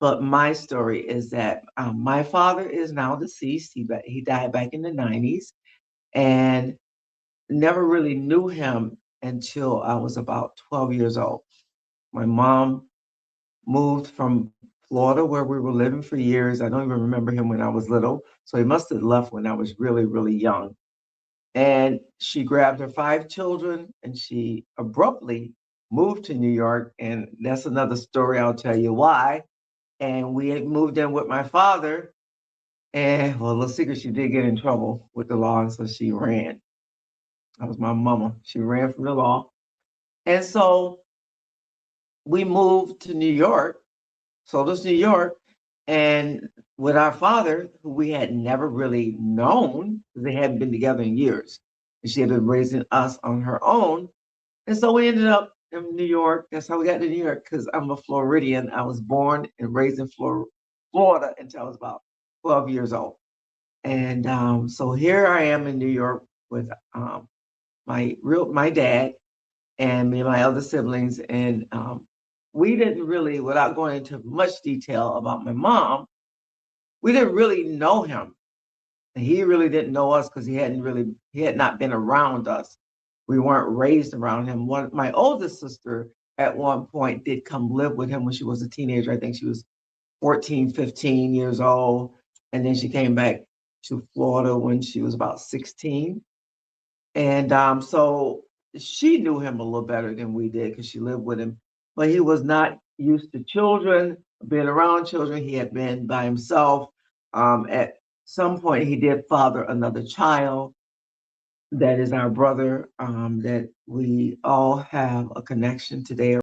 But my story is that my father is now deceased. He died back in the 90s, and never really knew him until I was about 12 years old. My mom moved from Florida, where we were living for years. I don't even remember him when I was little. So he must have left when I was really, really young. And she grabbed her five children and she abruptly moved to New York. And that's another story. I'll tell you why. And we had moved in with my father. And well, the secret, she did get in trouble with the law. And so she ran. That was my mama. She ran from the law. And so we moved to New York, sold us New York, and with our father, who we had never really known, because they hadn't been together in years. And she had been raising us on her own. And so we ended up in New York. That's how we got to New York, because I'm a Floridian. I was born and raised in Florida until I was about 12 years old. And so here I am in New York with my dad and me and my other siblings. And we didn't really, without going into much detail about my mom, we didn't really know him. He really didn't know us because he had not been around us. We weren't raised around him. My oldest sister at one point did come live with him when she was a teenager. I think she was 14, 15 years old. And then she came back to Florida when she was about 16. And so she knew him a little better than we did because she lived with him. But he was not used to children, being around children. He had been by himself. At some point, he did father another child that is our brother, that we all have a connection today